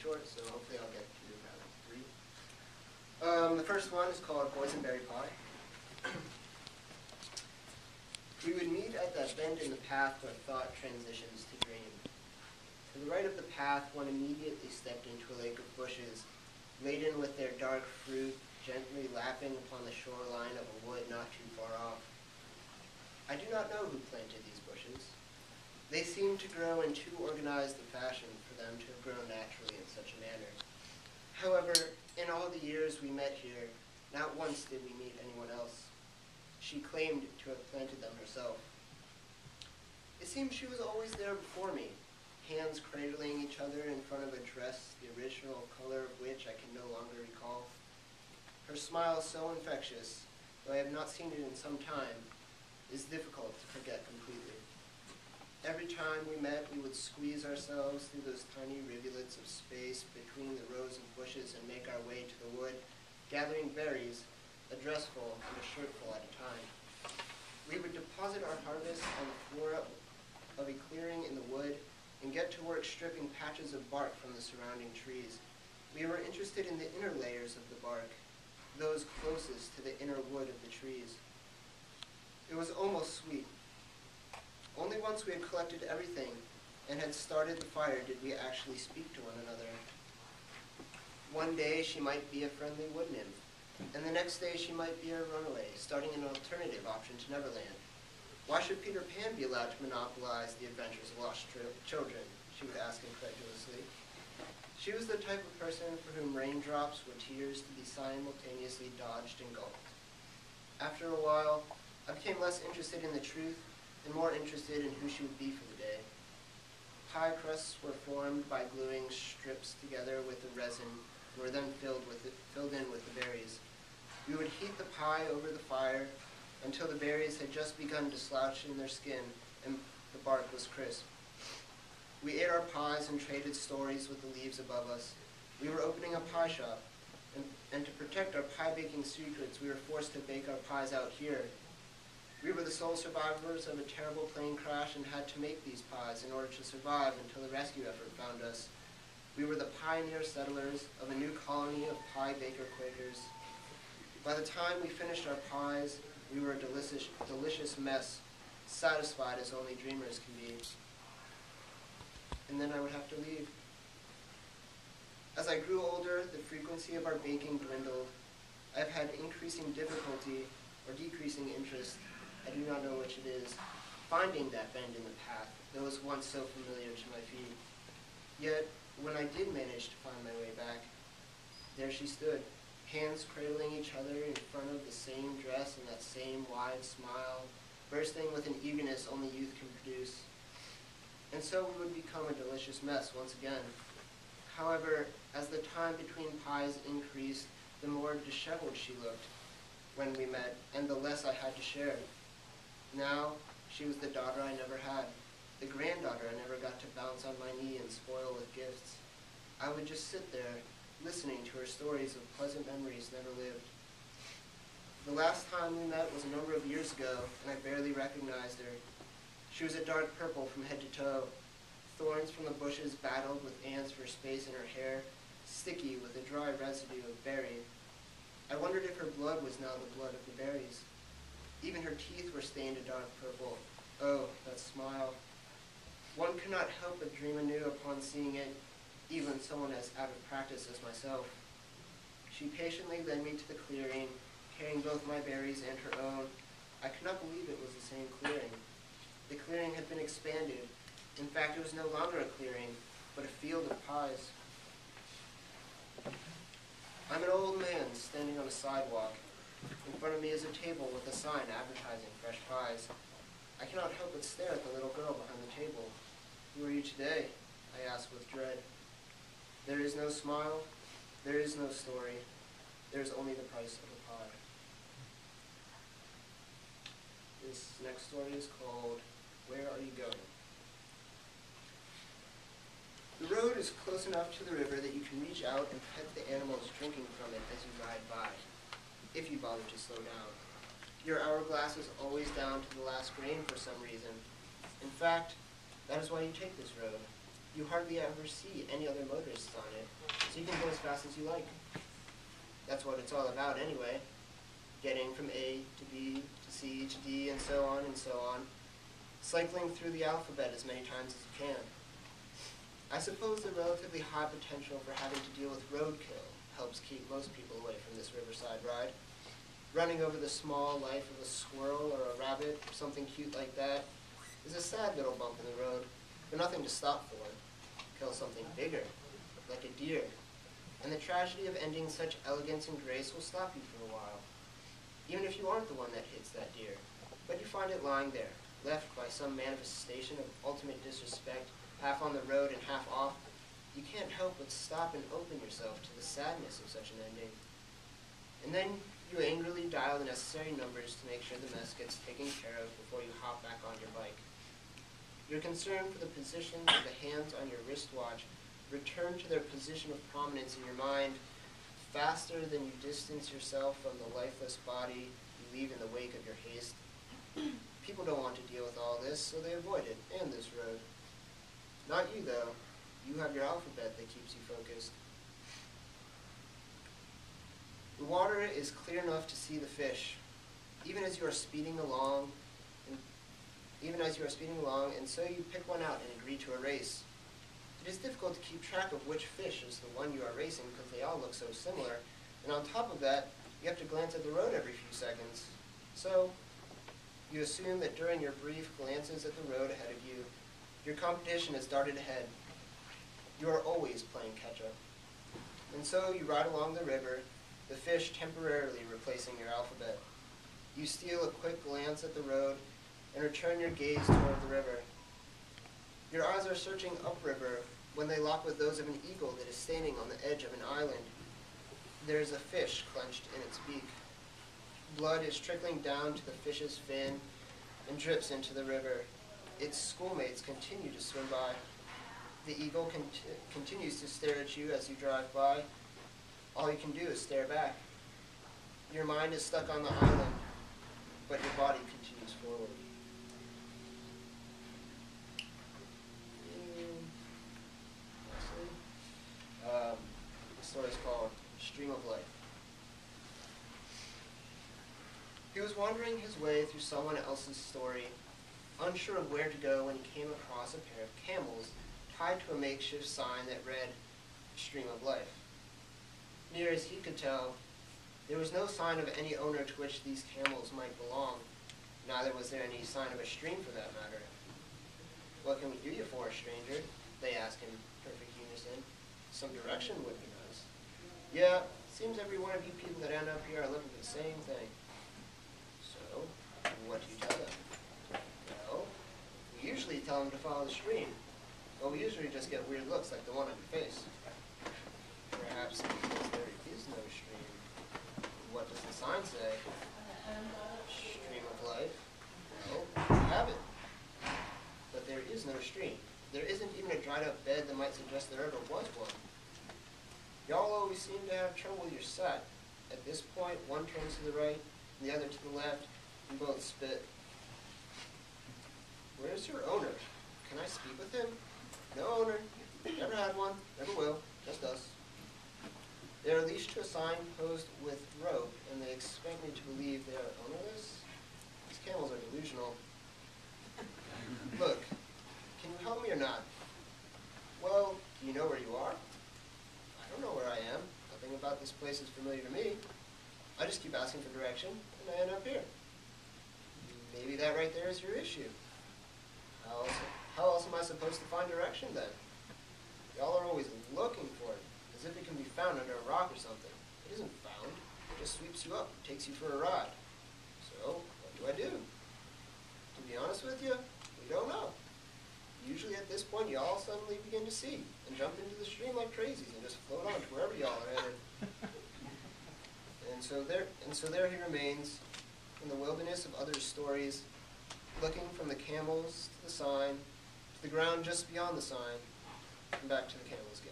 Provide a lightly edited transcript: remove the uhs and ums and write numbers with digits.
short, so hopefully I'll get through about 3. The first one is called Boysenberry Pie. We would meet at that bend in the path where thought transitions to dream. To the right of the path, one immediately stepped into a lake of bushes, laden with their dark fruit, gently lapping upon the shoreline of a wood not too far off. I do not know who planted these bushes. They seemed to grow in too organized a fashion for them to have grown naturally in such a manner. However, in all the years we met here, not once did we meet anyone else. She claimed to have planted them herself. It seemed she was always there before me, hands cradling each other in front of a dress the original color of which I can no longer recall. Her smile, so infectious, though I have not seen it in some time, is difficult to forget completely. Every time we met, we would squeeze ourselves through those tiny rivulets of space between the rows of bushes and make our way to the wood, gathering berries, a dressful and a shirtful at a time. We would deposit our harvest on the floor of a clearing in the wood and get to work stripping patches of bark from the surrounding trees. We were interested in the inner layers of the bark, those closest to the inner wood of the trees. It was almost sweet. Only once we had collected everything and had started the fire did we actually speak to one another. One day she might be a friendly wood nymph, and the next day she might be a runaway, starting an alternative option to Neverland. Why should Peter Pan be allowed to monopolize the adventures of lost children? She would ask incredulously. She was the type of person for whom raindrops were tears to be simultaneously dodged and gulped. After a while, I became less interested in the truth and more interested in who she would be for the day. Pie crusts were formed by gluing strips together with the resin and were then filled in with the berries. We would heat the pie over the fire until the berries had just begun to slouch in their skin and the bark was crisp. We ate our pies and traded stories with the leaves above us. We were opening a pie shop, and to protect our pie-baking secrets, we were forced to bake our pies out here. We were the sole survivors of a terrible plane crash and had to make these pies in order to survive until the rescue effort found us. We were the pioneer settlers of a new colony of pie baker Quakers. By the time we finished our pies, we were a delicious mess, satisfied as only dreamers can be. And then I would have to leave. As I grew older, the frequency of our baking dwindled. I've had increasing difficulty or decreasing interest, I do not know which it is, finding that bend in the path that was once so familiar to my feet. Yet, when I did manage to find my way back, there she stood, hands cradling each other in front of the same dress and that same wide smile, bursting with an eagerness only youth can produce. And so we would become a delicious mess once again. However, as the time between pies increased, the more disheveled she looked when we met, and the less I had to share. Now, she was the daughter I never had, the granddaughter I never got to bounce on my knee and spoil with gifts. I would just sit there, listening to her stories of pleasant memories never lived. The last time we met was a number of years ago, and I barely recognized her. She was a dark purple from head to toe. Thorns from the bushes battled with ants for space in her hair, sticky with a dry residue of berry. I wondered if her blood was now the blood of the berries. Even her teeth were stained a dark purple. Oh, that smile. One could not help but dream anew upon seeing it, even someone as out of practice as myself. She patiently led me to the clearing, carrying both my berries and her own. I could not believe it was the same clearing. The clearing had been expanded. In fact, it was no longer a clearing, but a field of pies. I'm an old man standing on a sidewalk. In front of me is a table with a sign advertising fresh pies. I cannot help but stare at the little girl behind the table. Who are you today? I ask with dread. There is no smile. There is no story. There is only the price of a pie. This next story is called Where Are You Going? The road is close enough to the river that you can reach out and pet the animals drinking from it as you ride by, if you bother to slow down. Your hourglass is always down to the last grain for some reason. In fact, that is why you take this road. You hardly ever see any other motorists on it, so you can go as fast as you like. That's what it's all about anyway. Getting from A to B to C to D and so on and so on. Cycling through the alphabet as many times as you can. I suppose the relatively high potential for having to deal with roadkill helps keep most people away from this riverside ride. Running over the small life of a squirrel or a rabbit or something cute like that is a sad little bump in the road, but nothing to stop for. Kill something bigger, like a deer, and the tragedy of ending such elegance and grace will stop you for a while. Even if you aren't the one that hits that deer, but you find it lying there, left by some manifestation of ultimate disrespect, half on the road and half off, you can't help but stop and open yourself to the sadness of such an ending. And then you angrily dial the necessary numbers to make sure the mess gets taken care of before you hop back on your bike. Your concern for the positions of the hands on your wristwatch return to their position of prominence in your mind faster than you distance yourself from the lifeless body you leave in the wake of your haste. People don't want to deal with all this, so they avoid it and this road. Not you, though. You have your alphabet that keeps you focused. The water is clear enough to see the fish, even as you are speeding along, and so you pick one out and agree to a race. It is difficult to keep track of which fish is the one you are racing because they all look so similar, and on top of that, you have to glance at the road every few seconds. So, you assume that during your brief glances at the road ahead of you, your competition has darted ahead. You are always playing catch-up. And so you ride along the river, the fish temporarily replacing your alphabet. You steal a quick glance at the road and return your gaze toward the river. Your eyes are searching upriver when they lock with those of an eagle that is standing on the edge of an island. There is a fish clenched in its beak. Blood is trickling down to the fish's fin and drips into the river. Its schoolmates continue to swim by. The eagle continues to stare at you as you drive by. All you can do is stare back. Your mind is stuck on the island, but your body continues forward. The story is called Stream of Life. He was wandering his way through someone else's story, unsure of where to go when he came across a pair of camels tied to a makeshift sign that read, Stream of Life. Near as he could tell, there was no sign of any owner to which these camels might belong. Neither was there any sign of a stream for that matter. What can we do you for, stranger? They asked in perfect unison. Some direction would be nice. Yeah, seems every one of you people that end up here are looking for the same thing. So, what do you tell them? Well, we usually tell them to follow the stream, but we usually just get weird looks like the one on your face. Perhaps because there is no stream. What does the sign say? Stream of life. Well, we have it. But there is no stream. There isn't even a dried up bed that might suggest there ever was one. Y'all always seem to have trouble with your sight. At this point, one turns to the right, and the other to the left, and both spit. Where's your owner? Can I speak with him? No owner. Never had one. Never will. Just us. They are leashed to a sign posed with rope, and they expect me to believe they are ownerless? These camels are delusional. Look, can you help me or not? Well, do you know where you are? I don't know where I am. Nothing about this place is familiar to me. I just keep asking for direction, and I end up here. Maybe that right there is your issue. How else am I supposed to find direction then? Y'all are always looking for it, as if it can be found under a rock or something. It isn't found. It just sweeps you up, takes you for a ride. So, what do I do? To be honest with you, we don't know. Usually at this point, you all suddenly begin to see and jump into the stream like crazies and just float on to wherever y'all are headed. And so there he remains in the wilderness of others' stories, looking from the camels to the sign, to the ground just beyond the sign, and back to the camels again.